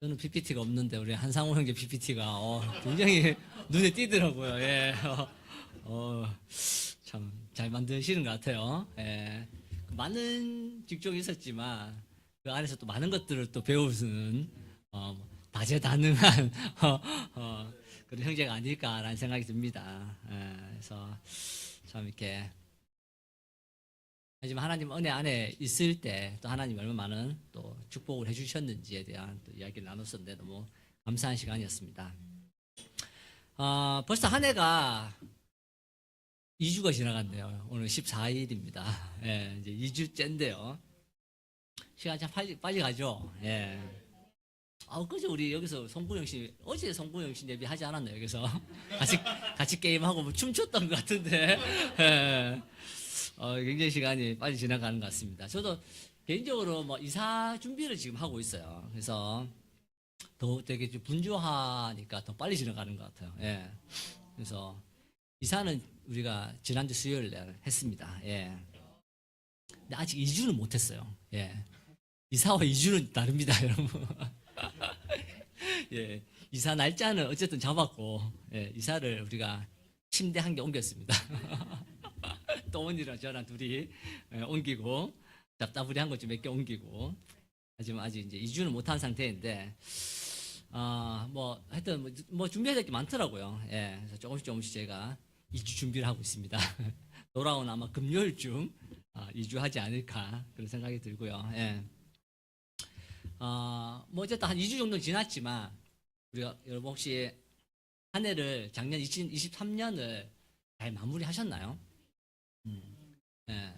저는 PPT가 없는데 우리 한상호 형제 PPT가 굉장히 눈에 띄더라고요. 예. 참 잘 만드시는 것 같아요. 예. 많은 직종이 있었지만 그 안에서 또 많은 것들을 또 배우는 다재다능한 그런 형제가 아닐까라는 생각이 듭니다. 예. 그래서 참 이렇게 하지만 하나님 은혜 안에 있을 때 또 하나님이 얼마나 많은 또 축복을 해주셨는지에 대한 또 이야기를 나눴었는데 너무 감사한 시간이었습니다. 벌써 한 해가 2주가 지나갔네요. 오늘 14일입니다. 예, 이제 2주째인데요. 시간 참 빨리 가죠. 예. 그죠? 우리 여기서 송구영 씨, 어제 송구영 씨 예비 하지 않았나요? 여기서 같이 게임하고 뭐 춤췄던 것 같은데. 예. 굉장히 시간이 빨리 지나가는 것 같습니다. 저도 개인적으로 뭐 이사 준비를 지금 하고 있어요. 그래서 더 되게 좀 분주하니까 더 빨리 지나가는 것 같아요. 예. 그래서 이사는 우리가 지난주 수요일 날 했습니다. 예. 근데 아직 2주는 못 했어요. 예. 이사와 2주는 다릅니다, 여러분. 예. 이사 날짜는 어쨌든 잡았고, 예. 이사를 우리가 침대 한 개 옮겼습니다. 또원이랑 저랑 둘이 옮기고 답답부리한 것 좀 몇 개 옮기고 하지만 아직 이제 2주는 못한 상태인데 뭐 하여튼 뭐 준비해야 될 게 많더라고요. 예, 그래서 조금씩 제가 2주 준비를 하고 있습니다. 돌아온 아마 금요일쯤 2주 하지 않을까 그런 생각이 들고요. 예. 뭐 어쨌든 한 2주 정도 지났지만 우리가 여러분 혹시 한 해를 작년 2023년을 잘 마무리하셨나요? 예.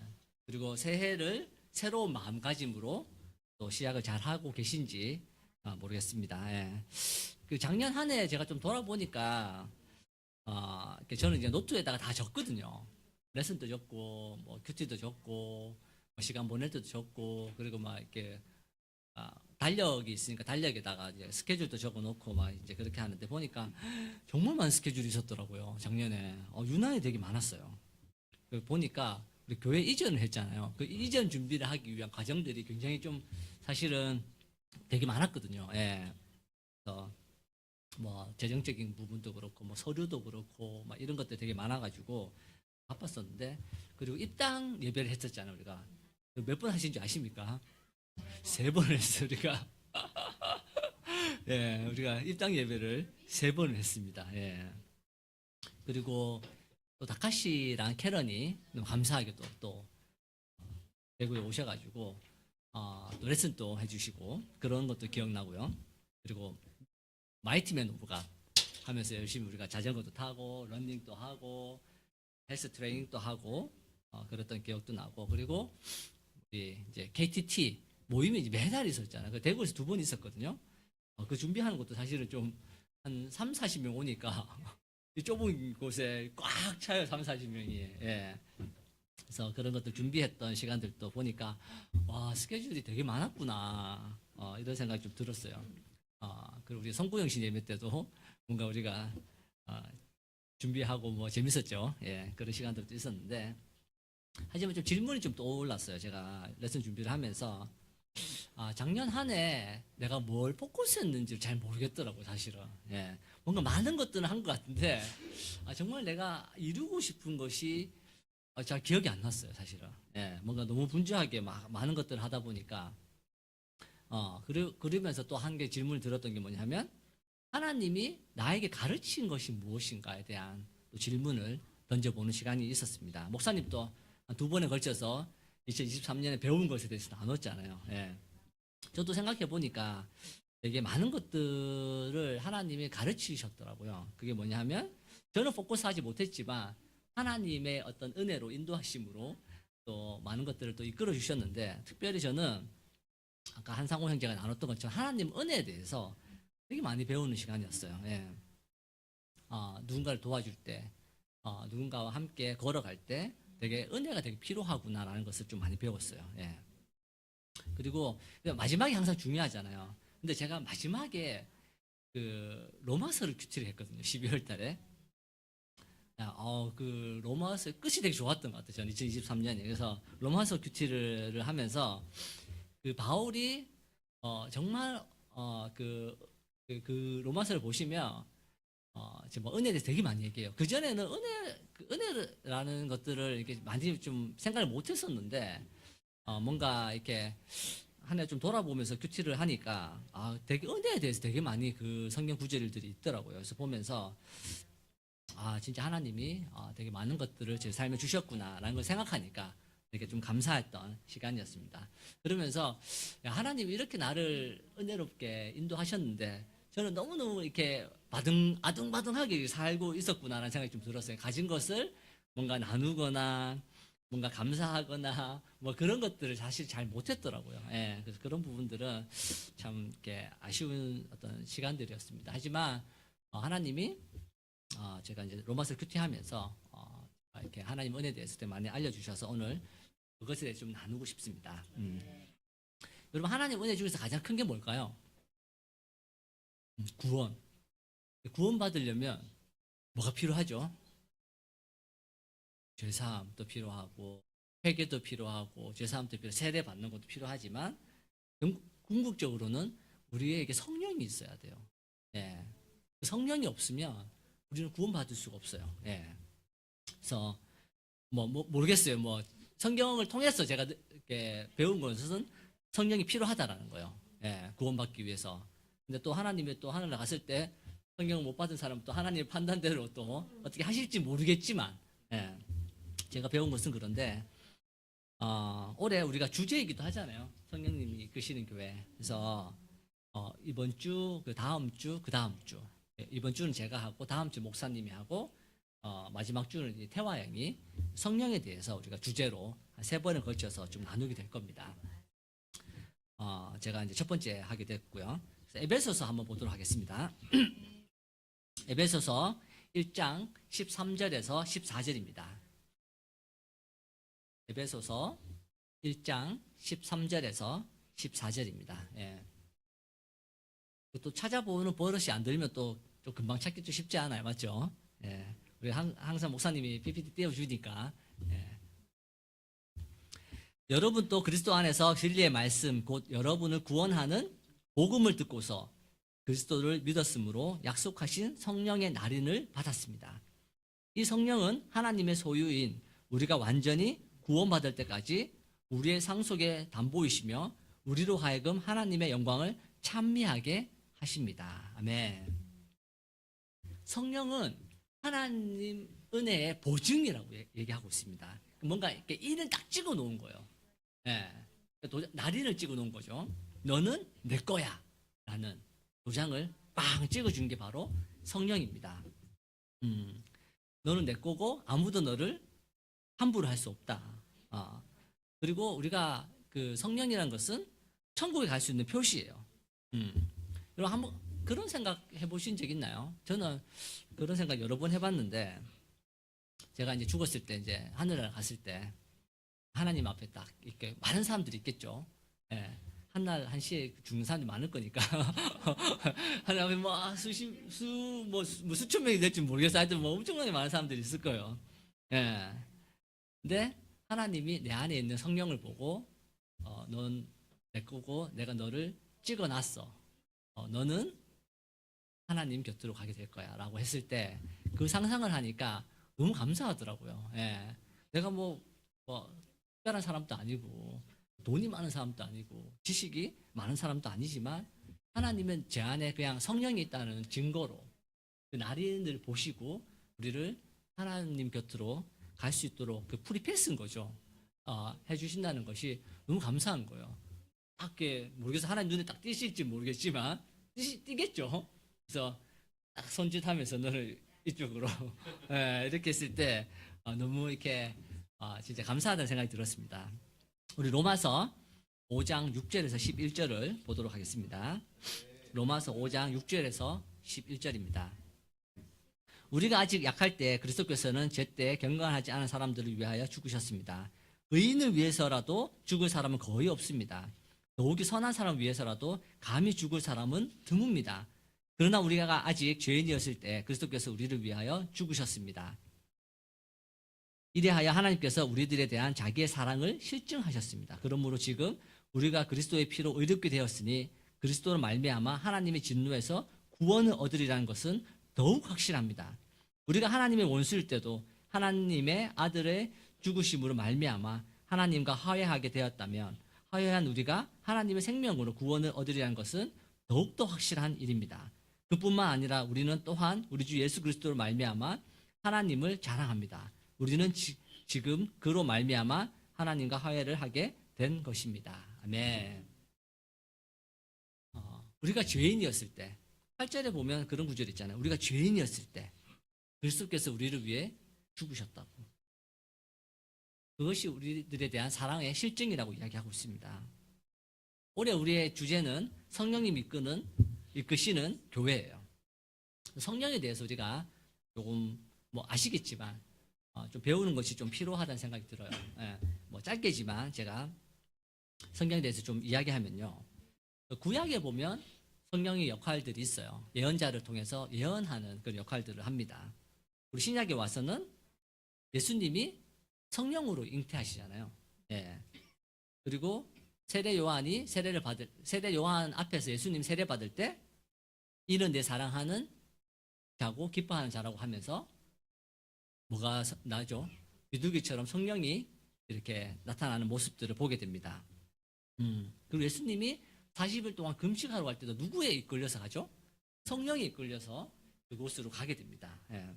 그리고 새해를 새로운 마음가짐으로 또 시작을 잘 하고 계신지 모르겠습니다. 예. 그 작년 한 해 제가 좀 돌아보니까 저는 이제 노트에다가 다 적거든요. 레슨도 적고 뭐 큐티도 적고 뭐 시간 보낼 때도 적고 그리고 막 이렇게 달력이 있으니까 달력에다가 이제 스케줄도 적어놓고 막 이제 그렇게 하는데 보니까 정말 많은 스케줄이 있었더라고요. 작년에 유난히 되게 많았어요. 보니까 우리 교회 이전을 했잖아요. 그 이전 준비를 하기 위한 과정들이 굉장히 좀 사실은 되게 많았거든요. 예. 그래서 뭐 재정적인 부분도 그렇고 뭐 서류도 그렇고 막 이런 것들 되게 많아가지고 바빴었는데 그리고 입당 예배를 했었잖아요. 우리가 몇 번 하신 줄 아십니까? 3번 했어요. 우리가 예, 우리가 입당 예배를 3번을 했습니다. 예. 그리고 또 다카시랑 캐런이 너무 감사하게 또 대구에 오셔가지고 또 레슨 또 해주시고 그런 것도 기억나고요. 그리고 마이티맨 오브가 하면서 열심히 우리가 자전거도 타고 러닝도 하고 헬스 트레이닝도 하고 그랬던 기억도 나고 그리고 우리 이제 KTT 모임이 이제 매달 있었잖아요. 그 대구에서 2번 있었거든요. 그 준비하는 것도 사실은 좀 한 3, 40명 오니까 이 좁은 곳에 꽉 차요. 3, 40명이. 예. 그래서 그런 것들 준비했던 시간들도 보니까 와 스케줄이 되게 많았구나 이런 생각이 좀 들었어요. 그리고 우리 성구영 씨 예배 때도 뭔가 우리가 준비하고 뭐 재밌었죠. 예, 그런 시간들도 있었는데 하지만 좀 질문이 좀 떠올랐어요. 제가 레슨 준비를 하면서 작년 한 해 내가 뭘 포커스했는지 잘 모르겠더라고요. 사실은. 예, 뭔가 많은 것들은 한 것 같은데 정말 내가 이루고 싶은 것이 잘 기억이 안 났어요, 사실은. 예, 뭔가 너무 분주하게 많은 것들을 하다 보니까, 그러면서 또 한 개 질문을 들었던 게 뭐냐면, 하나님이 나에게 가르친 것이 무엇인가에 대한 또 질문을 던져보는 시간이 있었습니다. 목사님도 한 2번에 걸쳐서 2023년에 배운 것에 대해서 나눴잖아요. 예. 저도 생각해 보니까 되게 많은 것들을 하나님이 가르치셨더라고요. 그게 뭐냐면, 저는 포커스하지 못했지만, 하나님의 어떤 은혜로 인도하심으로 또 많은 것들을 또 이끌어 주셨는데 특별히 저는 아까 한상호 형제가 나눴던 것처럼 하나님 은혜에 대해서 되게 많이 배우는 시간이었어요. 예. 누군가를 도와줄 때 누군가와 함께 걸어갈 때 되게 은혜가 되게 필요하구나라는 것을 좀 많이 배웠어요. 예. 그리고 마지막이 항상 중요하잖아요. 근데 제가 마지막에 그 로마서를 큐티를 했거든요. 12월 달에. 그 로마서 끝이 되게 좋았던 것 같아요. 저는 2023년에. 그래서 로마서 큐티를 하면서 그 바울이 정말 그 로마서를 보시면 지금 뭐 은혜에 대해서 되게 많이 얘기해요. 그 전에는 은혜라는 것들을 이렇게 많이 좀 생각을 못 했었는데, 뭔가 이렇게 한 해 좀 돌아보면서 큐티를 하니까, 되게 은혜에 대해서 되게 많이 그 성경 구절들이 있더라고요. 그래서 보면서, 진짜 하나님이 되게 많은 것들을 제 삶에 주셨구나라는 걸 생각하니까 되게 좀 감사했던 시간이었습니다. 그러면서, 야, 하나님이 이렇게 나를 은혜롭게 인도하셨는데, 저는 너무너무 이렇게 아둥바둥하게 살고 있었구나라는 생각이 좀 들었어요. 가진 것을 뭔가 나누거나, 뭔가 감사하거나, 뭐 그런 것들을 사실 잘 못했더라고요. 예, 그래서 그런 부분들은 참 이렇게 아쉬운 어떤 시간들이었습니다. 하지만, 하나님이, 제가 이제 로마서 큐티하면서, 이렇게 하나님 은혜에 대해서 되게 많이 알려주셔서 오늘 그것에 대해서 좀 나누고 싶습니다. 여러분, 하나님 은혜 중에서 가장 큰 게 뭘까요? 구원. 구원 받으려면 뭐가 필요하죠? 죄사함도 필요하고, 회개도 필요하고, 죄사함도 필요하고, 세례 받는 것도 필요하지만, 궁극적으로는 우리에게 성령이 있어야 돼요. 예. 성령이 없으면 우리는 구원 받을 수가 없어요. 예. 그래서 모르겠어요. 성경을 통해서 제가 이렇게 배운 것은 성령이 필요하다라는 거예요. 예. 구원받기 위해서. 근데 또 하나님이 또 하늘에 갔을 때 성경을 못 받은 사람은 또 하나님의 판단대로 또 어떻게 하실지 모르겠지만, 예. 제가 배운 것은 그런데, 올해 우리가 주제이기도 하잖아요. 성령님이 이끄시는 교회. 그래서, 이번 주, 그 다음 주, 그 다음 주. 예, 이번 주는 제가 하고, 다음 주 목사님이 하고, 마지막 주는 이제 태화 형이 성령에 대해서 우리가 주제로 한 3번을 걸쳐서 좀 나누게 될 겁니다. 제가 이제 첫 번째 하게 됐고요. 에베소서 한번 보도록 하겠습니다. 에베소서 1장 13절에서 14절입니다. 에베소서 1장 13절에서 14절입니다. 예. 또 찾아보는 버릇이 안 들면 또 좀 금방 찾기 좀 쉽지 않아요. 맞죠? 예. 우리 항상 목사님이 PPT 띄워주니까. 예. 여러분 또 그리스도 안에서 진리의 말씀 곧 여러분을 구원하는 복음을 듣고서 그리스도를 믿었으므로 약속하신 성령의 날인을 받았습니다. 이 성령은 하나님의 소유인 우리가 완전히 구원받을 때까지 우리의 상속의 담보이시며 우리로 하여금 하나님의 영광을 찬미하게 하십니다. 아멘. 성령은 하나님 은혜의 보증이라고 얘기하고 있습니다. 뭔가 이렇게 인을 딱 찍어 놓은 거예요. 예. 날인을 찍어 놓은 거죠. 너는 내 거야 라는 도장을 빵 찍어 준 게 바로 성령입니다. 너는 내 거고 아무도 너를 함부로 할 수 없다. 그리고 우리가 그 성령이라는 것은 천국에 갈 수 있는 표시예요. 여러분 한번 그런 생각 해보신 적 있나요? 저는 그런 생각 여러 번 해봤는데, 제가 이제 죽었을 때 이제 하늘에 갔을 때 하나님 앞에 딱 이렇게 많은 사람들이 있겠죠. 예. 한날 한시에 죽는 사람들이 많을 거니까 하나님 수천 명이 될지 모르겠어요. 하여튼 엄청나게 많은 사람들이 있을 거예요. 예. 근데 하나님이 내 안에 있는 성령을 보고, 넌 내 거고 내가 너를 찍어놨어. 너는 하나님 곁으로 가게 될 거야 라고 했을 때 그 상상을 하니까 너무 감사하더라고요. 예. 내가 특별한 사람도 아니고 돈이 많은 사람도 아니고 지식이 많은 사람도 아니지만 하나님은 제 안에 그냥 성령이 있다는 증거로 그 날인을 보시고 우리를 하나님 곁으로 갈 수 있도록 그 프리패스인 거죠. 해주신다는 것이 너무 감사한 거예요. 딱 모르겠어. 하나님 눈에 딱 띄실지 모르겠지만 띄겠죠. 그래서 딱 손짓하면서 너를 이쪽으로 이렇게 했을 때 너무 이렇게 진짜 감사하다는 생각이 들었습니다. 우리 로마서 5장 6절에서 11절을 보도록 하겠습니다. 로마서 5장 6절에서 11절입니다. 우리가 아직 약할 때 그리스도께서는 제때 경건하지 않은 사람들을 위하여 죽으셨습니다. 의인을 위해서라도 죽을 사람은 거의 없습니다. 더욱이 선한 사람을 위해서라도 감히 죽을 사람은 드뭅니다. 그러나 우리가 아직 죄인이었을 때 그리스도께서 우리를 위하여 죽으셨습니다. 이래하여 하나님께서 우리들에 대한 자기의 사랑을 실증하셨습니다. 그러므로 지금 우리가 그리스도의 피로 의롭게 되었으니 그리스도로 말미암아 하나님의 진노에서 구원을 얻으리라는 것은 더욱 확실합니다. 우리가 하나님의 원수일 때도 하나님의 아들의 죽으심으로 말미암아 하나님과 화해하게 되었다면 화해한 우리가 하나님의 생명으로 구원을 얻으리라는 것은 더욱더 확실한 일입니다. 그뿐만 아니라 우리는 또한 우리 주 예수 그리스도로 말미암아 하나님을 자랑합니다. 우리는 지금 그로 말미암아 하나님과 화해를 하게 된 것입니다. 아멘. 우리가 죄인이었을 때 8절에 보면 그런 구절이 있잖아요. 우리가 죄인이었을 때 그리스도께서 우리를 위해 죽으셨다고. 그것이 우리들에 대한 사랑의 실증이라고 이야기하고 있습니다. 올해 우리의 주제는 성령님 이끄시는 교회예요. 성령에 대해서 우리가 조금 아시겠지만 좀 배우는 것이 좀 필요하다는 생각이 들어요. 예, 짧게지만 제가 성령에 대해서 좀 이야기하면요. 구약에 보면 성령의 역할들이 있어요. 예언자를 통해서 예언하는 그런 역할들을 합니다. 우리 신약에 와서는 예수님이 성령으로 잉태하시잖아요. 예. 그리고 세례 요한 앞에서 예수님 세례 받을 때 이는 내 사랑하는 자고 기뻐하는 자라고 하면서 뭐가 나죠? 비둘기처럼 성령이 이렇게 나타나는 모습들을 보게 됩니다. 그리고 예수님이 40일 동안 금식하러 갈 때도 누구에 이끌려서 가죠? 성령에 이끌려서 그곳으로 가게 됩니다. 예.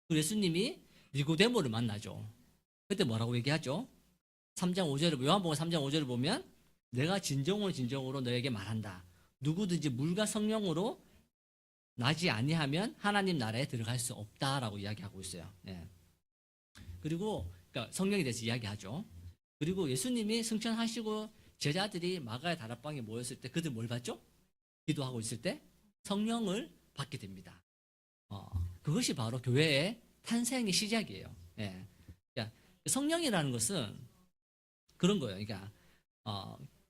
그리고 예수님이 니고데모를 만나죠. 그때 뭐라고 얘기하죠? 3장 5절을 요한복음 3장 5절을 보면 내가 진정으로 너에게 말한다. 누구든지 물과 성령으로 나지 아니하면 하나님 나라에 들어갈 수 없다라고 이야기하고 있어요. 예. 그리고 그러니까 성령에 대해서 이야기하죠. 그리고 예수님이 승천하시고 제자들이 마가의 다락방에 모였을 때 그들 뭘 받죠? 기도하고 있을 때 성령을 받게 됩니다. 그것이 바로 교회의 탄생의 시작이에요. 예. 그러니까 성령이라는 것은 그런 거예요. 그러니까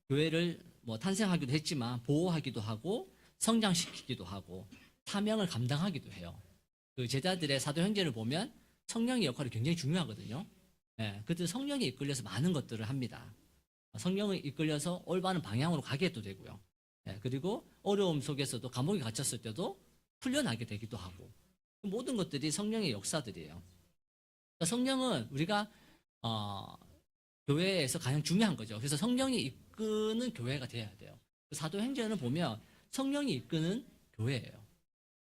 교회를 탄생하기도 했지만 보호하기도 하고 성장시키기도 하고 사명을 감당하기도 해요. 그 제자들의 사도행전을 보면 성령의 역할이 굉장히 중요하거든요. 예. 그들 성령에 이끌려서 많은 것들을 합니다. 성령에 이끌려서 올바른 방향으로 가게도 되고요. 예. 그리고 어려움 속에서도 감옥에 갇혔을 때도 풀려나게 되기도 하고 모든 것들이 성령의 역사들이에요. 그러니까 성령은 우리가 교회에서 가장 중요한 거죠. 그래서 성령이 이끄는 교회가 돼야 돼요. 사도행전을 보면 성령이 이끄는 교회예요.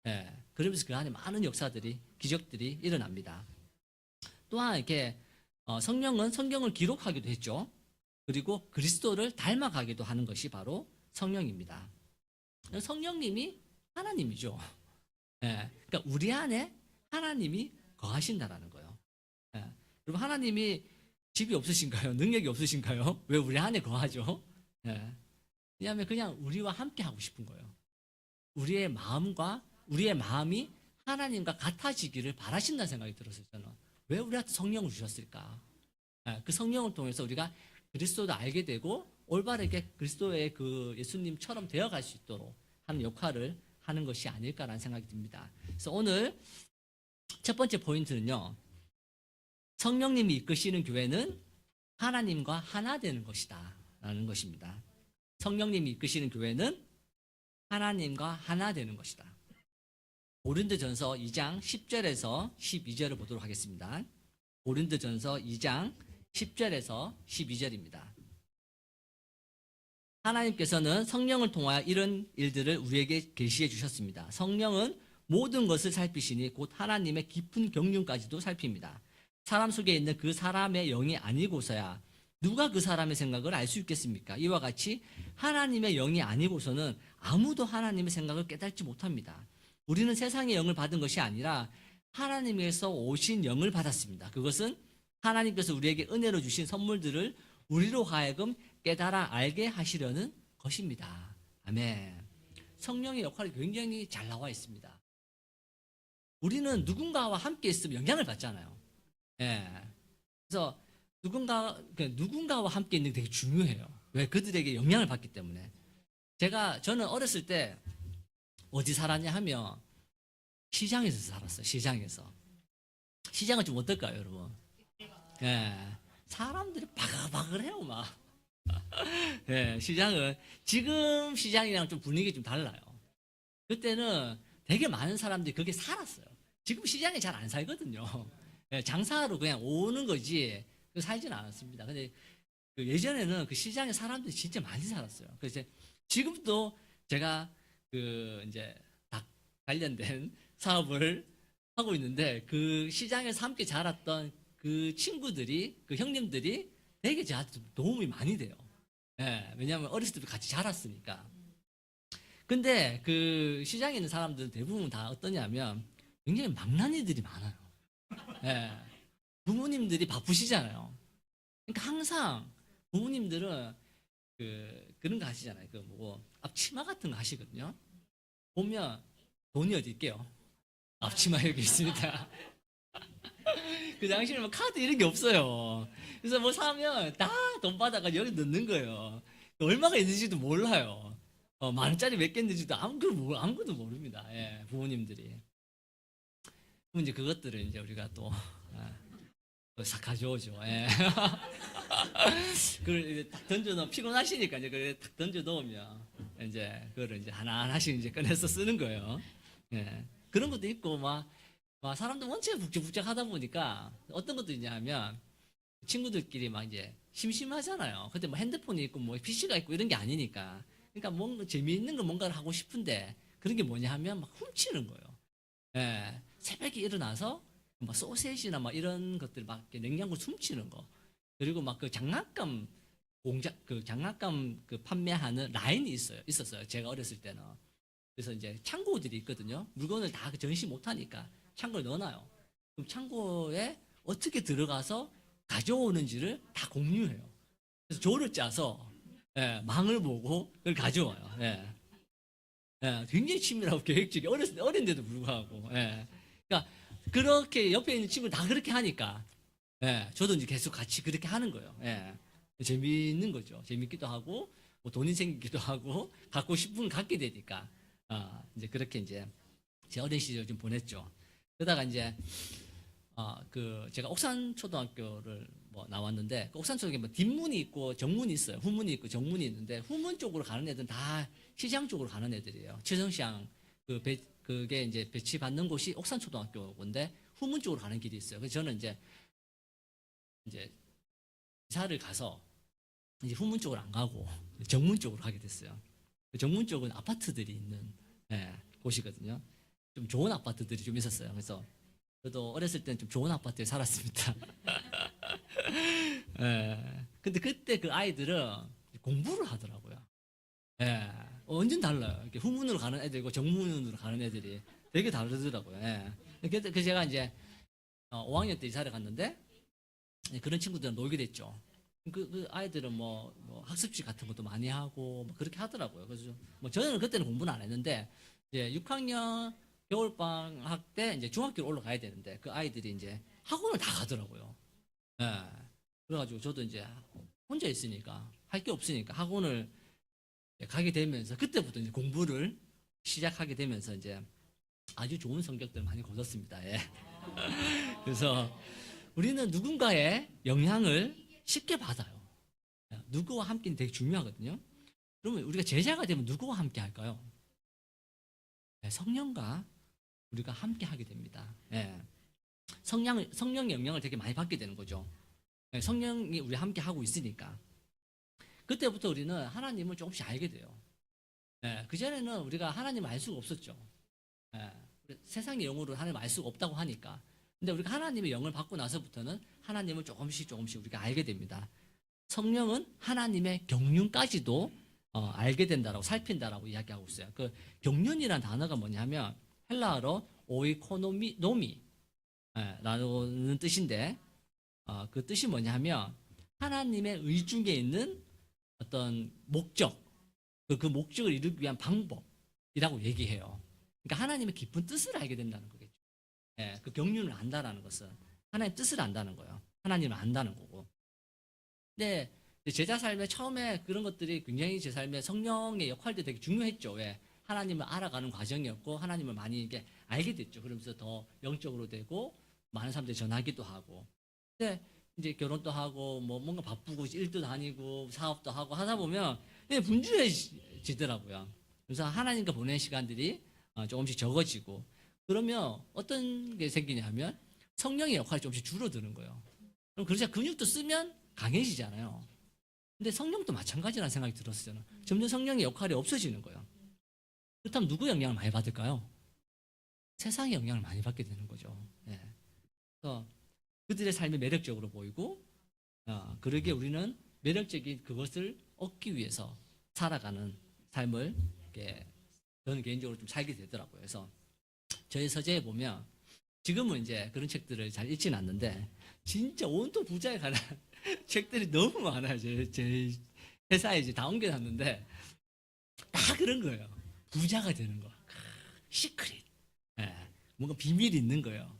예, 그러면서 그 안에 많은 역사들이 기적들이 일어납니다. 또한 이렇게 성령은 성경을 기록하기도 했죠. 그리고 그리스도를 닮아가기도 하는 것이 바로 성령입니다. 성령님이 하나님이죠. 예, 그러니까 우리 안에 하나님이 거하신다라는 거예요. 예, 그리고 하나님이 집이 없으신가요? 능력이 없으신가요? 왜 우리 안에 거하죠? 예, 왜냐하면 그냥 우리와 함께 하고 싶은 거예요. 우리의 마음이 하나님과 같아지기를 바라신다는 생각이 들었어요. 저는 왜 우리한테 성령을 주셨을까? 예, 그 성령을 통해서 우리가 그리스도를 알게 되고 올바르게 그리스도의 그 예수님처럼 되어갈 수 있도록 하는 역할을 하는 것이 아닐까라는 생각이 듭니다. 그래서 오늘 첫 번째 포인트는요. 성령님이 이끄시는 교회는 하나님과 하나 되는 것이다 라는 것입니다. 성령님이 이끄시는 교회는 하나님과 하나 되는 것이다. 고린도전서 2장 10절에서 12절을 보도록 하겠습니다. 고린도전서 2장 10절에서 12절입니다. 하나님께서는 성령을 통하여 이런 일들을 우리에게 계시해 주셨습니다. 성령은 모든 것을 살피시니 곧 하나님의 깊은 경륜까지도 살핍니다. 사람 속에 있는 그 사람의 영이 아니고서야 누가 그 사람의 생각을 알 수 있겠습니까? 이와 같이 하나님의 영이 아니고서는 아무도 하나님의 생각을 깨닫지 못합니다. 우리는 세상의 영을 받은 것이 아니라 하나님께서 오신 영을 받았습니다. 그것은 하나님께서 우리에게 은혜로 주신 선물들을 우리로 하여금 깨달아 알게 하시려는 것입니다. 아멘. 성령의 역할이 굉장히 잘 나와 있습니다. 우리는 누군가와 함께 있으면 영향을 받잖아요. 예. 그래서 누군가와 함께 있는 게 되게 중요해요. 왜? 그들에게 영향을 받기 때문에. 저는 어렸을 때 어디 살았냐 하면 시장에서 살았어요. 시장에서. 시장은 좀 어떨까요, 여러분? 예. 사람들이 바글바글해요, 막. 예, 시장은 지금 시장이랑 좀 분위기 좀 달라요. 그때는 되게 많은 사람들이 거기에 살았어요. 지금 시장에 잘 안 살거든요. 예, 장사하러 그냥 오는 거지 살진 않았습니다. 근데 그 예전에는 그 시장에 사람들이 진짜 많이 살았어요. 그래서 지금도 제가 그 이제 닭 관련된 사업을 하고 있는데 그 시장에서 함께 자랐던 그 친구들이 그 형님들이 되게 저한테 도움이 많이 돼요. 예, 왜냐하면 어렸을 때부터 같이 자랐으니까. 근데 그 시장에 있는 사람들은 대부분 다 어떠냐면 굉장히 망나니들이 많아요. 예, 부모님들이 바쁘시잖아요. 그러니까 항상 부모님들은 그런 거 하시잖아요. 그 뭐 앞치마 같은 거 하시거든요. 보면 돈이 어디 있게요? 앞치마 여기 있습니다. 그 당시에는 뭐 카드 이런 게 없어요. 그래서 뭐 사면 다 돈 받아가 여기 넣는 거예요. 얼마가 있는지도 몰라요. 만 원짜리 몇 개 있는지도 아무것도 모릅니다. 예, 부모님들이. 그럼 이제 그것들을 이제 우리가 싹 가져오죠. 예. 그걸 이제 딱 던져놓으면 피곤하시니까 이제 그걸 딱 던져놓으면 이제 그거를 이제 하나하나씩 이제 꺼내서 쓰는 거예요. 예. 그런 것도 있고 막 사람들 원체 북적북적 하다 보니까 어떤 것도 있냐면 친구들끼리 막 이제 심심하잖아요. 근데 뭐 핸드폰이 있고 뭐 PC가 있고 이런 게 아니니까. 그러니까 뭔가 재미있는 거 뭔가를 하고 싶은데 그런 게 뭐냐 하면 막 훔치는 거예요. 예. 새벽에 일어나서 막 소세지나 막 이런 것들 막 이렇게 냉장고 훔치는 거. 그리고 막 그 장난감 장난감 그 판매하는 라인이 있었어요. 제가 어렸을 때는. 그래서 이제 창고들이 있거든요. 물건을 다 전시 못 하니까 창고에 넣어놔요. 그럼 창고에 어떻게 들어가서 가져오는지를 다 공유해요. 그래서 조를 짜서 예, 망을 보고 그걸 가져와요. 예. 예, 굉장히 치밀하고 계획적이 어린데도 불구하고. 예. 그러니까 그렇게 옆에 있는 친구들 다 그렇게 하니까 예, 저도 이제 계속 같이 그렇게 하는 거예요. 예. 재미있는 거죠. 재밌기도 하고 뭐 돈이 생기기도 하고 갖고 싶은 걸 갖게 되니까 이제 그렇게 이제 제 어린 시절 좀 보냈죠. 그러다가 이제 그 제가 옥산 초등학교를 뭐 나왔는데 그 옥산 초등학교 뭐 뒷문이 있고 정문이 있어요. 후문이 있고 정문이 있는데 후문 쪽으로 가는 애들은 다 시장 쪽으로 가는 애들이에요. 최성시장 그게 이제 배치받는 곳이 옥산 초등학교인데 후문 쪽으로 가는 길이 있어요. 그래서 저는 이제 이사를 가서 이제 후문 쪽으로 안 가고 정문 쪽으로 가게 됐어요. 그 정문 쪽은 아파트들이 있는 예, 곳이거든요. 좀 좋은 아파트들이 좀 있었어요. 그래서 저도 어렸을 때는 좀 좋은 아파트에 살았습니다. 예. 근데 그때 그 아이들은 공부를 하더라고요. 예. 완전 달라요. 이렇게 후문으로 가는 애들과 정문으로 가는 애들이 되게 다르더라고요. 예. 그래서 제가 이제 5학년 때 이사를 갔는데 그런 친구들은 놀게 됐죠. 그 아이들은 뭐 학습지 같은 것도 많이 하고 뭐 그렇게 하더라고요. 그래서 뭐 저는 그때는 공부는 안 했는데 이제 6학년 겨울방학 때 이제 중학교로 올라가야 되는데 그 아이들이 이제 학원을 다 가더라고요. 예. 그래가지고 저도 이제 혼자 있으니까 할 게 없으니까 학원을 가게 되면서 그때부터 이제 공부를 시작하게 되면서 이제 아주 좋은 성적들을 많이 거뒀습니다. 예. 그래서 우리는 누군가의 영향을 쉽게 받아요. 누구와 함께는 되게 중요하거든요. 그러면 우리가 제자가 되면 누구와 함께 할까요? 네, 성령과 우리가 함께 하게 됩니다. 예. 성령의 영향을 되게 많이 받게 되는 거죠. 예, 성령이 우리 함께 하고 있으니까. 그때부터 우리는 하나님을 조금씩 알게 돼요. 예, 그전에는 우리가 하나님을 알 수가 없었죠. 예, 세상의 영으로 하나님을 알 수가 없다고 하니까. 근데 우리가 하나님의 영을 받고 나서부터는 하나님을 조금씩 우리가 알게 됩니다. 성령은 하나님의 경륜까지도 알게 된다라고 살핀다라고 이야기하고 있어요. 그 경륜이라는 단어가 뭐냐면 헬라어로 오이코노미 라는 뜻인데 그 뜻이 뭐냐면 하나님의 의중에 있는 어떤 목적 그 목적을 이루기 위한 방법이라고 얘기해요. 그러니까 하나님의 깊은 뜻을 알게 된다는 거겠죠. 예, 그 경륜을 안다라는 것은 하나님의 뜻을 안다는 거예요. 하나님을 안다는 거고. 근데 제자 삶에 처음에 그런 것들이 굉장히 제 삶에 성령의 역할도 되게 중요했죠. 왜? 하나님을 알아가는 과정이었고 하나님을 많이 이렇게 알게 됐죠. 그러면서 더 영적으로 되고 많은 사람들이 전하기도 하고. 근데 이제 결혼도 하고 뭐 뭔가 바쁘고 일도 다니고 사업도 하고 하다 보면 그냥 분주해지더라고요. 그래서 하나님과 보내는 시간들이 조금씩 적어지고 그러면 어떤 게 생기냐면 성령의 역할이 조금씩 줄어드는 거예요. 그럼 그러자 근육도 쓰면 강해지잖아요. 근데 성령도 마찬가지라는 생각이 들었어요. 점점 성령의 역할이 없어지는 거예요. 그렇다면 누구 영향을 많이 받을까요? 세상의 영향을 많이 받게 되는 거죠. 예. 그래서 그들의 삶이 매력적으로 보이고 그러기에 우리는 매력적인 그것을 얻기 위해서 살아가는 삶을 이렇게 저는 개인적으로 좀 살게 되더라고요. 그래서 저희 서재에 보면 지금은 이제 그런 책들을 잘 읽지는 않는데 진짜 온통 부자에 관한 책들이 너무 많아요. 제 회사에 이제 다 옮겨놨는데 다 그런 거예요. 부자가 되는 거. 시크릿. 예, 뭔가 비밀이 있는 거예요.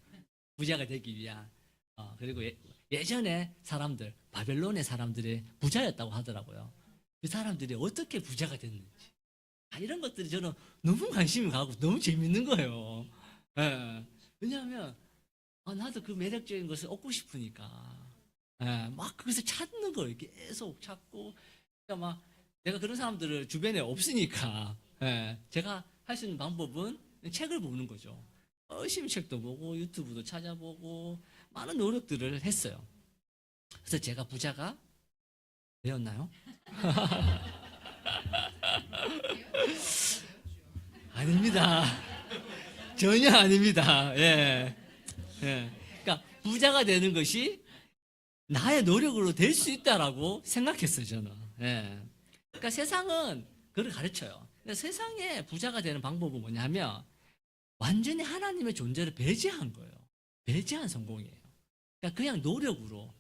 부자가 되기 위한. 그리고 예전에 사람들, 바벨론의 사람들이 부자였다고 하더라고요. 그 사람들이 어떻게 부자가 됐는지. 이런 것들이 저는 너무 관심이 가고 너무 재밌는 거예요. 예, 왜냐하면 나도 그 매력적인 것을 얻고 싶으니까. 예, 막 거기서 찾는 거예요. 계속 찾고. 그러니까 막 내가 그런 사람들을 주변에 없으니까. 예, 제가 할 수 있는 방법은 책을 보는 거죠. 열심히 책도 보고 유튜브도 찾아보고 많은 노력들을 했어요. 그래서 제가 부자가 되었나요? 아닙니다. 전혀 아닙니다. 예. 예. 그러니까 부자가 되는 것이 나의 노력으로 될 수 있다라고 생각했어요, 저는. 예. 그러니까 세상은 그걸 가르쳐요. 근데 세상에 부자가 되는 방법은 뭐냐면 완전히 하나님의 존재를 배제한 거예요. 배제한 성공이에요. 그러니까 그냥 노력으로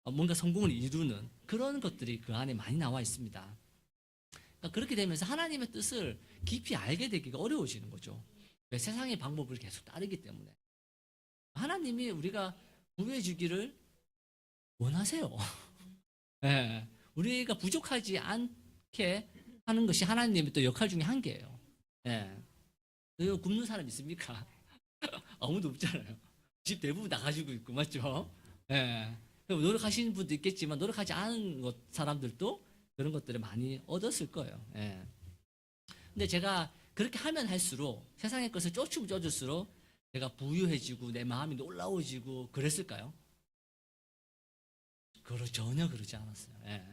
뭔가 성공을 이루는 그런 것들이 그 안에 많이 나와 있습니다. 그러니까 그렇게 되면서 하나님의 뜻을 깊이 알게 되기가 어려워지는 거죠. 세상의 방법을 계속 따르기 때문에. 하나님이 우리가 부유해지기를 원하세요. 네. 우리가 부족하지 않게 하는 것이 하나님의 또 역할 중에 한 개예요. 네. 이거 굶는 사람 있습니까? 아무도 없잖아요. 집 대부분 다 가지고 있고, 맞죠? 예. 노력하시는 분도 있겠지만, 노력하지 않은 사람들도 그런 것들을 많이 얻었을 거예요. 예. 근데 제가 그렇게 하면 할수록, 세상의 것을 쫓으면 쫓을수록, 내가 부유해지고, 내 마음이 놀라워지고, 그랬을까요? 전혀 그러지 않았어요. 예.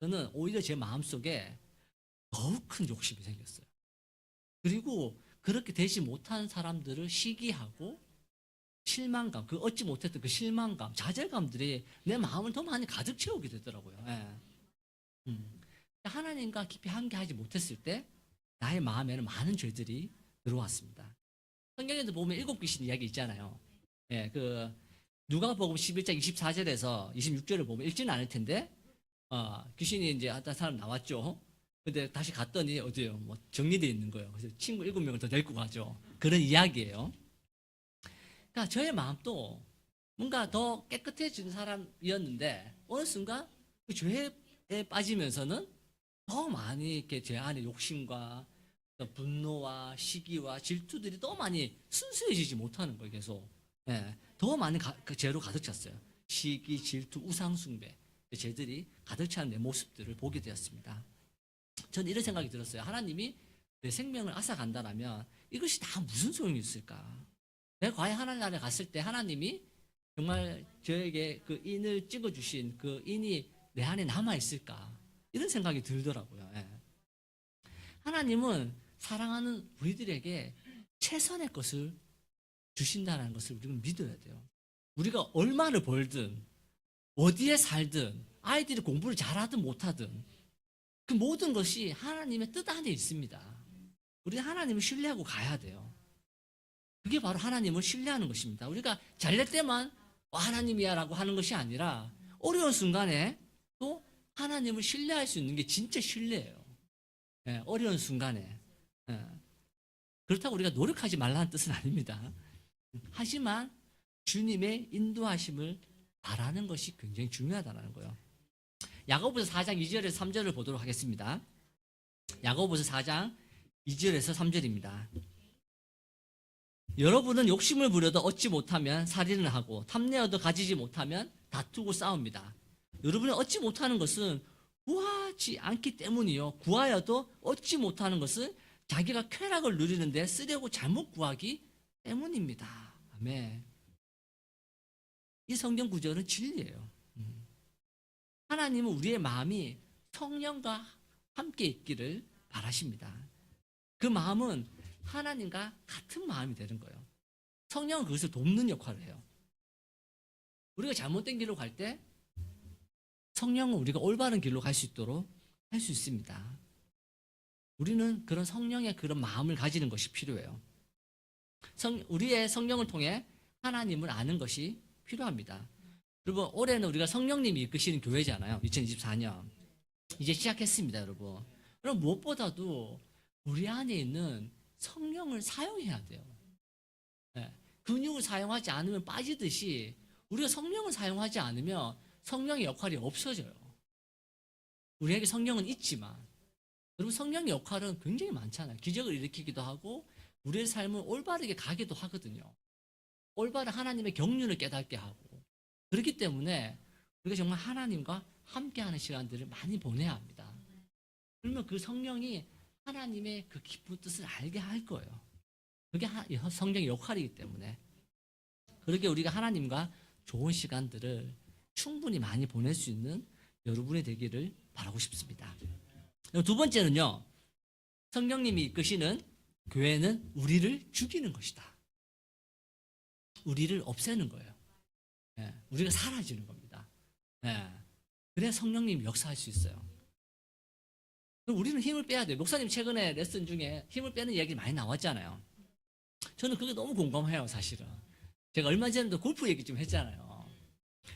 저는 오히려 제 마음 속에 더욱 큰 욕심이 생겼어요. 그리고 그렇게 되지 못한 사람들을 시기하고 실망감, 그 얻지 못했던 그 실망감, 좌절감들이 내 마음을 더 많이 가득 채우게 되더라고요. 예. 하나님과 깊이 함께하지 못했을 때 나의 마음에는 많은 죄들이 들어왔습니다. 성경에도 보면 7귀신 이야기 있잖아요. 예, 그 누가복음 11장 24절에서 26절을 보면 읽지는 않을 텐데 귀신이 이제 어떤 사람 나왔죠. 근데 다시 갔더니 어디요? 뭐 정리되어 있는 거예요. 그래서 친구 7명을 더 데리고 가죠. 그런 이야기예요. 그러니까 저의 마음도 뭔가 더 깨끗해진 사람이었는데 어느 순간 그 죄에 빠지면서는 더 많이 이렇게 제 안에 욕심과 분노와 시기와 질투들이 더 많이 순수해지지 못하는 거예요. 계속. 예, 더 많이 그 죄로 가득 찼어요. 시기, 질투, 우상숭배 죄들이 가득 찬 내 모습들을 보게 되었습니다. 저는 이런 생각이 들었어요. 하나님이 내 생명을 앗아간다라면 이것이 다 무슨 소용이 있을까? 내가 과연 하나님 나라에 갔을 때 하나님이 정말 저에게 그 인을 찍어주신 그 인이 내 안에 남아있을까? 이런 생각이 들더라고요. 예. 하나님은 사랑하는 우리들에게 최선의 것을 주신다는 것을 우리는 믿어야 돼요. 우리가 얼마를 벌든 어디에 살든 아이들이 공부를 잘하든 못하든 그 모든 것이 하나님의 뜻 안에 있습니다. 우리는 하나님을 신뢰하고 가야 돼요. 그게 바로 하나님을 신뢰하는 것입니다. 우리가 잘 될 때만 하나님이야 라고 하는 것이 아니라 어려운 순간에 또 하나님을 신뢰할 수 있는 게 진짜 신뢰예요. 예, 어려운 순간에. 예. 그렇다고 우리가 노력하지 말라는 뜻은 아닙니다. 하지만 주님의 인도하심을 바라는 것이 굉장히 중요하다는 거예요. 야고보서 4장 2절에서 3절을 보도록 하겠습니다. 야고보서 4장 2절에서 3절입니다. 여러분은 욕심을 부려도 얻지 못하면 살인을 하고 탐내어도 가지지 못하면 다투고 싸웁니다. 여러분이 얻지 못하는 것은 구하지 않기 때문이요. 구하여도 얻지 못하는 것은 자기가 쾌락을 누리는데 쓰려고 잘못 구하기 때문입니다. 아멘. 이 성경 구절은 진리예요. 하나님은 우리의 마음이 성령과 함께 있기를 바라십니다. 그 마음은 하나님과 같은 마음이 되는 거예요. 성령은 그것을 돕는 역할을 해요. 우리가 잘못된 길로 갈 때 성령은 우리가 올바른 길로 갈 수 있도록 할 수 있습니다. 우리는 그런 성령의 그런 마음을 가지는 것이 필요해요. 우리의 성령을 통해 하나님을 아는 것이 필요합니다. 여러분, 올해는 우리가 성령님이 이끄시는 교회잖아요. 2024년. 이제 시작했습니다, 여러분. 그럼 무엇보다도 우리 안에 있는 성령을 사용해야 돼요. 네. 근육을 사용하지 않으면 빠지듯이 우리가 성령을 사용하지 않으면 성령의 역할이 없어져요. 우리에게 성령은 있지만, 여러분, 성령의 역할은 굉장히 많잖아요. 기적을 일으키기도 하고 우리의 삶을 올바르게 가기도 하거든요. 올바른 하나님의 경륜을 깨닫게 하고. 그렇기 때문에 우리가 정말 하나님과 함께하는 시간들을 많이 보내야 합니다. 그러면 그 성령이 하나님의 그 깊은 뜻을 알게 할 거예요. 그게 성령의 역할이기 때문에. 그렇게 우리가 하나님과 좋은 시간들을 충분히 많이 보낼 수 있는 여러분이 되기를 바라고 싶습니다. 두 번째는요, 성령님이 이끄시는 교회는 우리를 죽이는 것이다. 우리를 없애는 거예요. 예, 우리가 사라지는 겁니다. 예, 그래야 성령님이 역사할 수 있어요. 그럼 우리는 힘을 빼야 돼요. 목사님 최근에 레슨 중에 힘을 빼는 이야기 많이 나왔잖아요. 저는 그게 너무 공감해요, 사실은. 제가 얼마 전에도 골프 얘기 좀 했잖아요.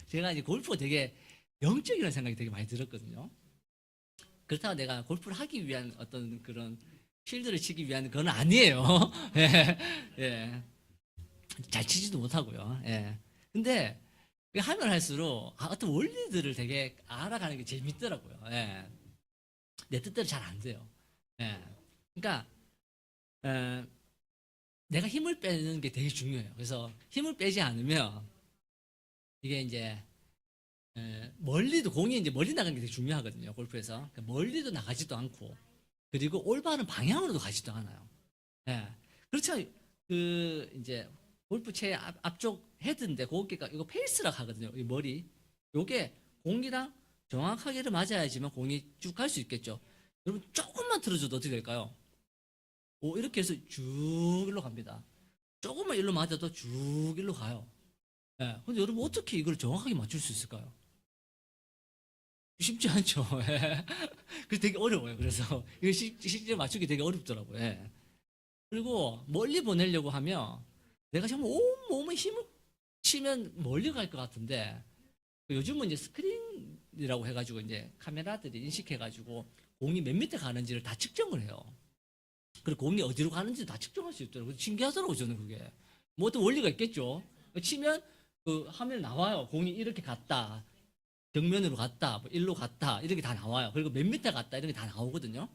제가 이제 골프가 되게 영적이라는 생각이 되게 많이 들었거든요. 그렇다고 내가 골프를 하기 위한 어떤 그런 필드를 치기 위한 건 아니에요. 예, 예. 잘 치지도 못하고요. 예. 근데 하면 할수록 어떤 원리들을 되게 알아가는 게 재밌더라고요. 예. 내 뜻대로 잘 안 돼요. 예. 그러니까 내가 힘을 빼는 게 되게 중요해요. 그래서 힘을 빼지 않으면 이게 이제 멀리도 공이 이제 멀리 나가는 게 되게 중요하거든요. 골프에서 그러니까 멀리도 나가지도 않고 그리고 올바른 방향으로도 가지도 않아요. 예. 그렇죠. 그 이제 골프채 앞쪽 헤드인데 거기가 이거 페이스라고 하거든요. 이 머리. 요게 공이랑 정확하게를 맞아야지만 공이 쭉 갈 수 있겠죠. 여러분 조금만 틀어줘도 어떻게 될까요? 오, 이렇게 해서 쭉 일로 갑니다. 조금만 일로 맞아도 쭉 일로 가요. 예. 근데 여러분 어떻게 이걸 정확하게 맞출 수 있을까요? 쉽지 않죠. 예. 그래서 되게 어려워요. 그래서 이거 실제 맞추기 되게 어렵더라고요. 예. 그리고 멀리 보내려고 하면 내가 정말 온 몸에 힘을 치면 멀리 갈 것 같은데 요즘은 이제 스크린이라고 해가지고 이제 카메라들이 인식해가지고 공이 몇 미터 가는지를 다 측정을 해요. 그리고 공이 어디로 가는지 다 측정할 수 있더라고요. 신기하더라고요, 저는 그게. 뭐 어떤 원리가 있겠죠. 치면 그 화면에 나와요. 공이 이렇게 갔다. 정면으로 갔다. 뭐 일로 갔다. 이렇게 다 나와요. 그리고 몇 미터 갔다. 이런 게 다 나오거든요.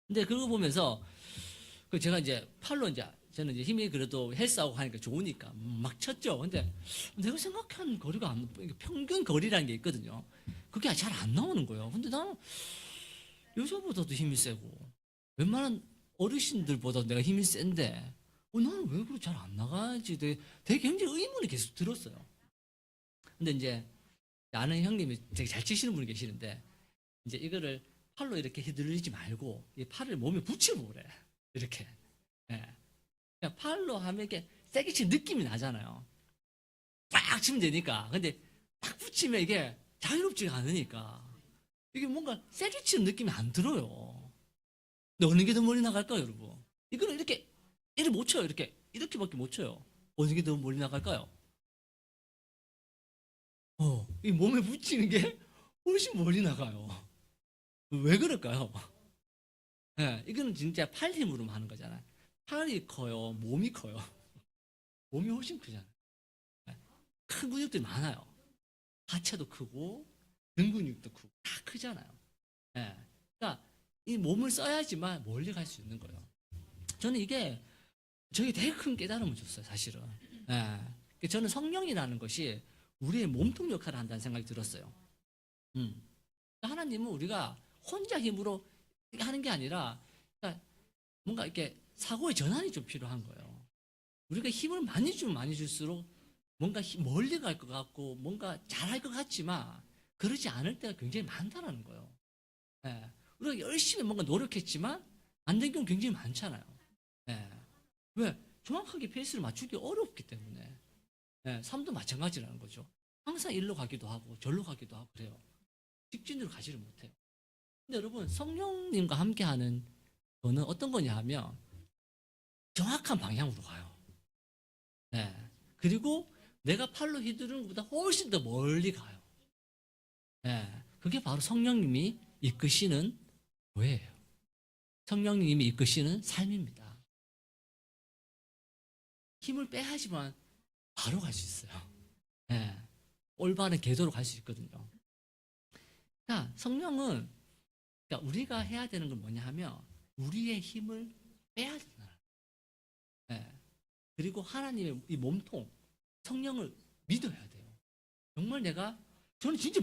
근데 그거 보면서 그 제가 이제 팔로 이제 저는 이제 힘이 그래도 헬스하고 하니까 좋으니까 막 쳤죠. 근데 내가 생각한 거리가 평균 거리라는 게 있거든요. 그게 잘 안 나오는 거예요. 근데 나는 여자보다도 힘이 세고 웬만한 어르신들보다 내가 힘이 센데 나는 왜 그렇게 잘 안 나가지? 되게 굉장히 의문이 계속 들었어요. 근데 이제 아는 형님이 되게 잘 치시는 분이 계시는데 이제 이거를 팔로 이렇게 휘둘리지 말고 이 팔을 몸에 붙이고 그래. 이렇게. 예. 그냥 팔로 하면 이렇게 세게 치는 느낌이 나잖아요. 빡 치면 되니까. 근데 딱 붙이면 이게 자유롭지가 않으니까 이게 뭔가 세게 치는 느낌이 안 들어요. 근데 어느 게 더 멀리 나갈까요, 여러분? 이거는 이렇게 못 쳐요. 이렇게밖에 못 쳐요. 어느 게 더 멀리 나갈까요? 이 몸에 붙이는 게 훨씬 멀리 나가요. 왜 그럴까요? 예, 이거는 진짜 팔 힘으로만 하는 거잖아요. 팔이 커요, 몸이 커요. 몸이 훨씬 크잖아요. 예, 큰 근육들이 많아요. 하체도 크고 등 근육도 크고 다 크잖아요. 예, 그러니까 이 몸을 써야지만 멀리 갈 수 있는 거예요. 저는 이게 저게 되게 큰 깨달음을 줬어요, 사실은. 예, 저는 성령이라는 것이 우리의 몸통 역할을 한다는 생각이 들었어요. 하나님은 우리가 혼자 힘으로 하는 게 아니라 그러니까 뭔가 이렇게 사고의 전환이 좀 필요한 거예요. 우리가 힘을 많이 주면 많이 줄수록 뭔가 멀리 갈 것 같고 뭔가 잘할 것 같지만 그러지 않을 때가 굉장히 많다는 거예요. 예. 우리가 열심히 뭔가 노력했지만 안 된 경우 굉장히 많잖아요. 예. 왜? 정확하게 페이스를 맞추기 어렵기 때문에. 예. 삶도 마찬가지라는 거죠. 항상 일로 가기도 하고 절로 가기도 하고 그래요. 직진으로 가지를 못해요. 근데 여러분 성령님과 함께하는 거는 어떤 거냐 하면 정확한 방향으로 가요. 예. 그리고 내가 팔로 휘두르는 것보다 훨씬 더 멀리 가요. 예. 그게 바로 성령님이 이끄시는 교회예요. 성령님이 이끄시는 삶입니다. 힘을 빼야지만 바로 갈 수 있어요. 예. 올바른 궤도로 갈 수 있거든요. 그러니까 성령은 그러니까 우리가 해야 되는 건 뭐냐 하면 우리의 힘을 빼야 된다. 예. 그리고 하나님의 이 몸통 성령을 믿어야 돼요. 정말 저는 진짜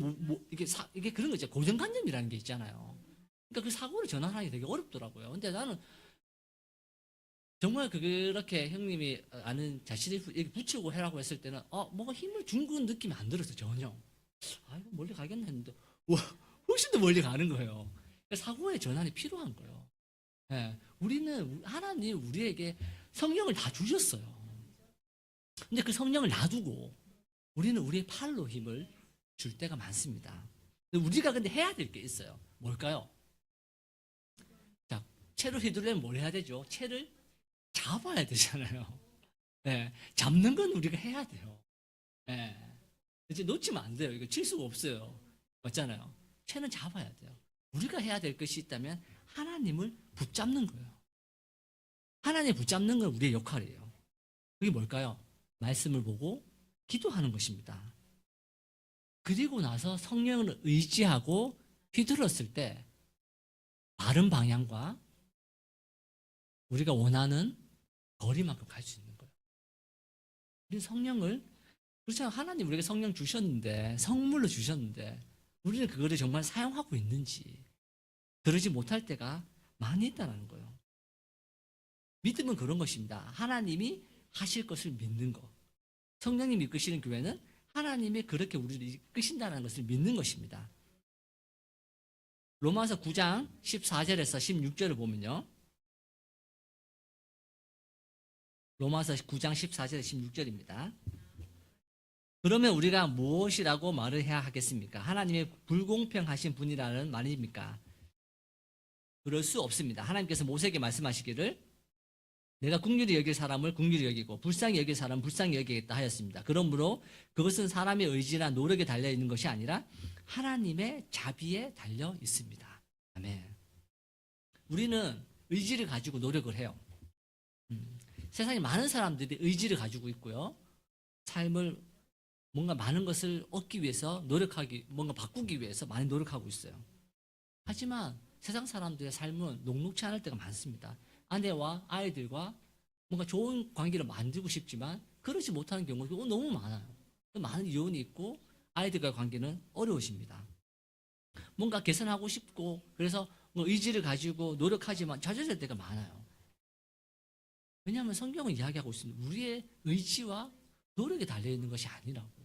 이게 그런 거 있잖아요. 고정관념이라는 게 있잖아요. 그러니까 그 사고를 전환하기 되게 어렵더라고요. 근데 나는 정말 그렇게 형님이 아는 자신이 붙이고 해라고 했을 때는 뭔가 힘을 준 건 느낌이 안 들었어 전혀. 이거 멀리 가겠네 했는데 와 훨씬 더 멀리 가는 거예요. 그러니까 사고의 전환이 필요한 거예요. 예, 하나님 우리에게 성령을 다 주셨어요. 근데 그 성령을 놔두고 우리는 우리의 팔로 힘을 줄 때가 많습니다. 우리가 근데 해야 될 게 있어요. 뭘까요? 자, 채를 휘두르려면 뭘 해야 되죠? 채를 잡아야 되잖아요. 네, 잡는 건 우리가 해야 돼요. 네, 이제 놓치면 안 돼요. 이거 칠 수가 없어요. 맞잖아요. 채는 잡아야 돼요. 우리가 해야 될 것이 있다면 하나님을 붙잡는 거예요. 하나님 붙잡는 건 우리의 역할이에요. 그게 뭘까요? 말씀을 보고 기도하는 것입니다. 그리고 나서 성령을 의지하고 휘둘렀을 때 바른 방향과 우리가 원하는 거리만큼 갈 수 있는 거예요. 우리는 성령을 그렇잖아요. 하나님 우리에게 성령 주셨는데 선물로 주셨는데 우리는 그거를 정말 사용하고 있는지 그러지 못할 때가 많이 있다는 거예요. 믿음은 그런 것입니다. 하나님이 하실 것을 믿는 것. 성령님이 이끄시는 교회는 하나님이 그렇게 우리를 이끄신다는 것을 믿는 것입니다. 로마서 9장 14절에서 16절을 보면요. 로마서 9장 14절에서 16절입니다. 그러면 우리가 무엇이라고 말을 해야 하겠습니까? 하나님의 불공평하신 분이라는 말입니까? 그럴 수 없습니다. 하나님께서 모세에게 말씀하시기를 내가 긍휼히 여길 사람을 긍휼히 여기고 불쌍히 여길 사람은 불쌍히 여기겠다 하였습니다. 그러므로 그것은 사람의 의지나 노력에 달려 있는 것이 아니라 하나님의 자비에 달려 있습니다. 아멘. 우리는 의지를 가지고 노력을 해요. 세상에 많은 사람들이 의지를 가지고 있고요. 삶을 뭔가 많은 것을 얻기 위해서 뭔가 바꾸기 위해서 많이 노력하고 있어요. 하지만 세상 사람들의 삶은 녹록치 않을 때가 많습니다. 아내와 아이들과 뭔가 좋은 관계를 만들고 싶지만 그렇지 못하는 경우가 너무 많아요. 많은 이혼이 있고 아이들과의 관계는 어려우십니다. 뭔가 개선하고 싶고 그래서 의지를 가지고 노력하지만 좌절될 때가 많아요. 왜냐하면 성경은 이야기하고 있습니다. 우리의 의지와 노력에 달려있는 것이 아니라고.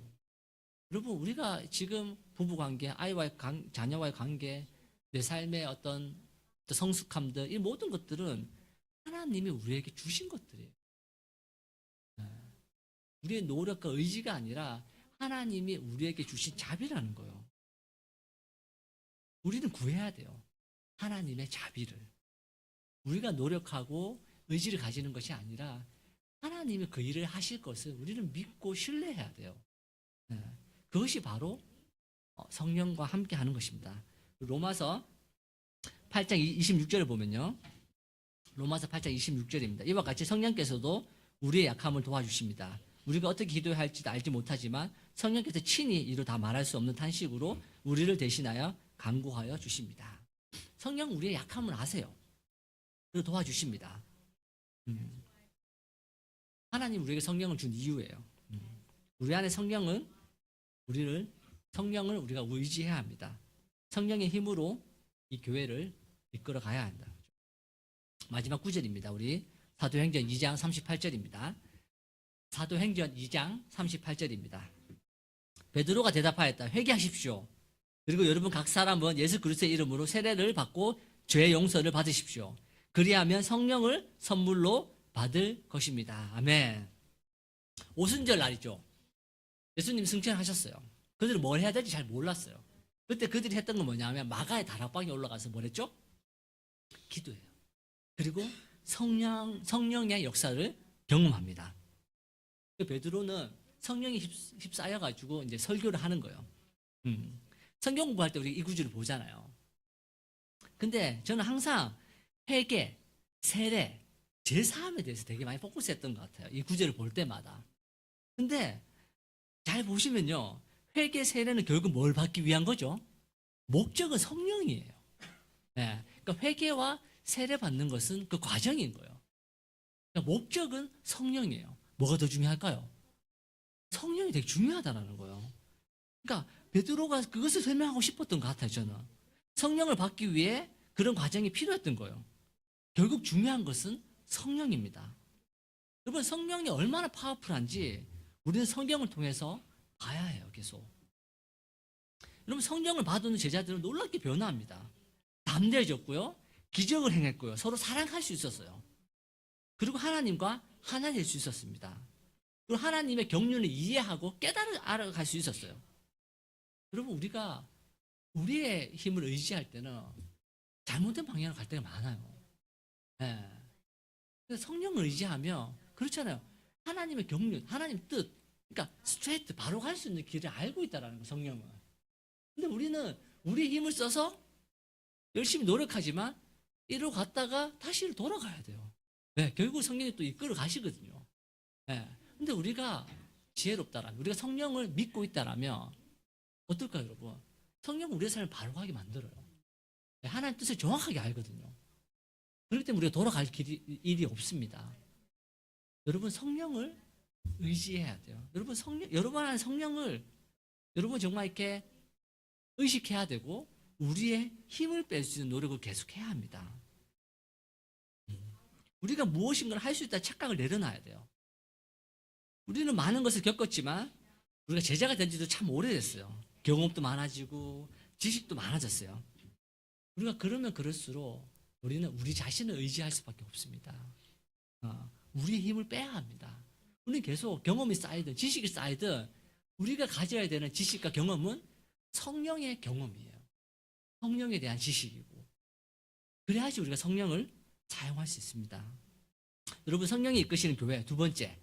여러분 우리가 지금 부부관계, 자녀와의 관계, 내 삶의 어떤 성숙함들 이 모든 것들은 하나님이 우리에게 주신 것들이에요. 우리의 노력과 의지가 아니라 하나님이 우리에게 주신 자비라는 거예요. 우리는 구해야 돼요. 하나님의 자비를. 우리가 노력하고 의지를 가지는 것이 아니라 하나님이 그 일을 하실 것을 우리는 믿고 신뢰해야 돼요. 그것이 바로 성령과 함께 하는 것입니다. 로마서 8장 26절을 보면요. 로마서 8장 26절입니다. 이와 같이 성령께서도 우리의 약함을 도와주십니다. 우리가 어떻게 기도해야 할지도 알지 못하지만 성령께서 친히 이루 다 말할 수 없는 탄식으로 우리를 대신하여 간구하여 주십니다. 성령 우리의 약함을 아세요. 그리고 도와주십니다. 하나님 우리에게 성령을 준 이유예요. 우리 안에 성령은 성령을 우리가 의지해야 합니다. 성령의 힘으로 이 교회를 이끌어 가야 한다. 마지막 구절입니다. 우리 사도행전 2장 38절입니다. 사도행전 2장 38절입니다. 베드로가 대답하였다. 회개하십시오. 그리고 여러분 각 사람은 예수 그리스도의 이름으로 세례를 받고 죄 용서를 받으십시오. 그리하면 성령을 선물로 받을 것입니다. 아멘. 오순절 날이죠. 예수님 승천하셨어요. 그들은 뭘 해야 될지 잘 몰랐어요. 그때 그들이 했던 건 뭐냐면 마가의 다락방에 올라가서 뭘 했죠? 기도해요. 그리고 성령의 역사를 경험합니다. 베드로는 성령이 휩싸여가지고 이제 설교를 하는 거예요. 성경 공부할 때 우리 이 구절을 보잖아요. 근데 저는 항상 회개, 세례, 제사함에 대해서 되게 많이 포커스했던 것 같아요. 이 구절을 볼 때마다. 근데 잘 보시면요. 회개, 세례는 결국 뭘 받기 위한 거죠? 목적은 성령이에요. 네. 그러니까 회개와 세례 받는 것은 그 과정인 거예요. 그러니까 목적은 성령이에요. 뭐가 더 중요할까요? 성령이 되게 중요하다는 거예요. 그러니까 베드로가 그것을 설명하고 싶었던 것 같아요. 저는 성령을 받기 위해 그런 과정이 필요했던 거예요. 결국 중요한 것은 성령입니다. 여러분 성령이 얼마나 파워풀한지 우리는 성경을 통해서 봐야 해요. 계속. 여러분 성령을 받은 제자들은 놀랍게 변화합니다. 담대해졌고요. 기적을 행했고요. 서로 사랑할 수 있었어요. 그리고 하나님과 하나 될 수 있었습니다. 그리고 하나님의 경륜을 이해하고 알아갈 수 있었어요. 여러분 우리가 우리의 힘을 의지할 때는 잘못된 방향으로 갈 때가 많아요. 네. 그래서 성령을 의지하며 그렇잖아요. 하나님의 경륜, 하나님 뜻, 그러니까 스트레이트 바로 갈 수 있는 길을 알고 있다라는 거 성령은. 근데 우리는 우리 힘을 써서 열심히 노력하지만 이리로 갔다가 다시 돌아가야 돼요. 네, 결국 성령이 또 이끌어 가시거든요. 네. 근데 우리가 지혜롭다라면, 우리가 성령을 믿고 있다라면 어떨까요, 여러분? 성령은 우리의 삶을 바로 가게 만들어요. 네, 하나님 뜻을 정확하게 알거든요. 그렇기 때문에 우리가 돌아갈 일이 없습니다. 여러분 성령을 의지해야 돼요. 여러분 안에 성령을 여러분 정말 이렇게 의식해야 되고 우리의 힘을 뺄 수 있는 노력을 계속해야 합니다. 우리가 무엇인가를 할 수 있다는 착각을 내려놔야 돼요. 우리는 많은 것을 겪었지만 우리가 제자가 된 지도 참 오래됐어요. 경험도 많아지고 지식도 많아졌어요. 우리가 그러면 그럴수록 우리는 우리 자신을 의지할 수밖에 없습니다. 우리의 힘을 빼야 합니다. 우리는 계속 경험이 쌓이든 지식이 쌓이든 우리가 가져야 되는 지식과 경험은 성령의 경험이에요. 성령에 대한 지식이고 그래야지 우리가 성령을 사용할 수 있습니다. 여러분 성령이 이끄시는 교회 두 번째